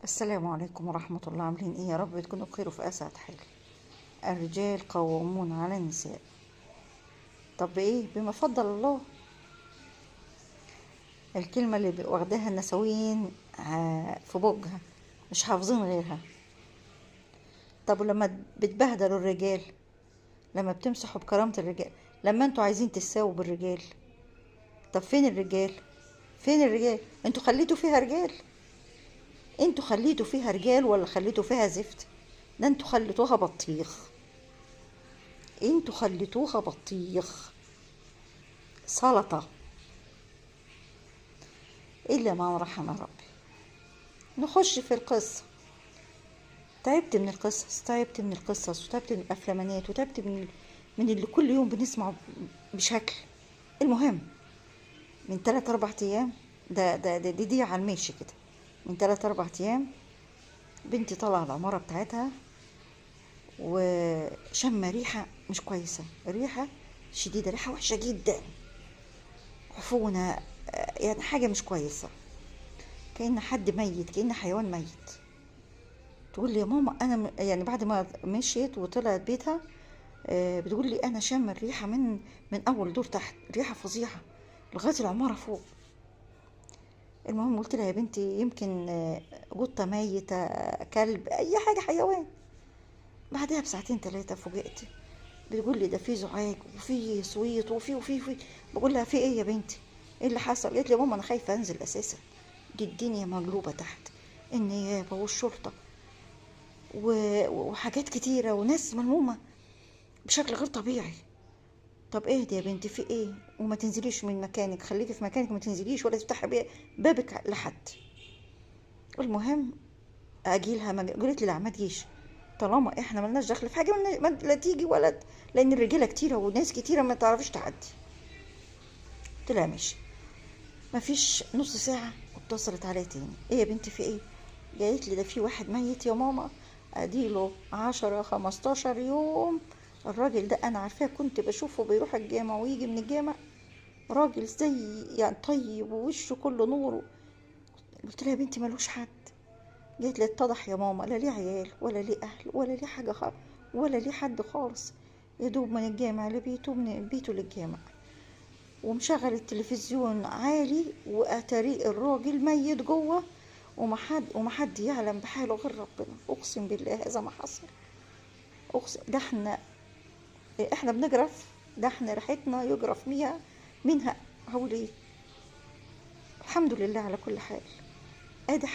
السلام عليكم ورحمة الله. عاملين ايه؟ يا رب تكونوا بخير وفي اسعد حال. الرجال قوامون على النساء. طب ايه؟ بما فضل الله. الكلمة اللي واخداها النسويين في بوجها، مش حافظين غيرها. طب ولما بتبهدلوا الرجال، لما بتمسحوا بكرامة الرجال، لما انتوا عايزين تساووا بالرجال، طب فين الرجال؟ فين الرجال؟ انتوا خليتوا فيها رجال؟ انتوا خليتوا فيها رجال ولا خليتوا فيها زفت؟ ده انتوا خليتوها بطيخ. انتوا خليتوها بطيخ، سلطة، إلا ما رحم ربي. نخش في القصة. تعبت من القصص، تعبت من القصص، وتعبت من الأفلامانات، وتعبت من اللي كل يوم بنسمعه بشكل. المهم، من 3 4 أيام، دي على الماشي كده. من 3 4 أيام بنتي طالعة العمارة بتاعتها وشم ريحة مش كويسة، ريحة شديدة، ريحة وحشة جدا، عفونة، يعني حاجة مش كويسة، كأن حد ميت، كأن حيوان ميت. تقول لي يا ماما انا يعني بعد ما مشيت وطلعت بيتها، بتقول لي انا شم الريحه من اول دور تحت، ريحه فظيعه لغايه العماره فوق. المهم قلت لها يا بنتي يمكن قطه ميته، كلب، اي حاجه، حيوان. بعدها بساعتين 3 فوجئت، بتقول لي ده في زعاج وفي صويت وفي. بقول لها في ايه يا بنتي؟ ايه اللي حصل؟ قالت لي يا ماما انا خايفه انزل اساسا، دي الدنيا مقلوبه تحت، النيابه والشرطه وحاجات كتيرة وناس ملمومة بشكل غير طبيعي. طب اهدي يا بنتي، في ايه؟ وما تنزليش من مكانك، خليكي في مكانك، ما تنزليش ولا تفتحي بابك لحد. المهم اجيلها، ما قالت لي لا ما تجيش، طالما احنا ملناش دخل في حاجه لا تيجي ولا لان الرجاله كتيره وناس كتيره ما تعرفش تعدي. قلت لها ماشي. ما فيش نص ساعه اتصلت عليا تاني، ايه يا بنتي في ايه؟ قالت لي ده في واحد ميت يا ماما، اديله 10 15 يوم. الراجل ده انا عارفاه، كنت بشوفه بيروح الجامع ويجي من الجامع، راجل زي يعني طيب ووشه كله نور. قلت لها يا بنتي ملوش حد. قالت لي اتضح يا ماما لا ليه عيال ولا ليه اهل ولا ليه حاجه خالص، ولا ليه حد خالص، يدوب من الجامع لبيته، من بيته للجامع، ومشغل التلفزيون عالي، واتاري الراجل ميت جوه، ومحد يعلم بحاله غير ربنا. اقسم بالله هذا ما حصل. اقسم ده احنا بنجرف، ده احنا ريحتنا يجرف منها. هقول ايه؟ الحمد لله على كل حال. ادي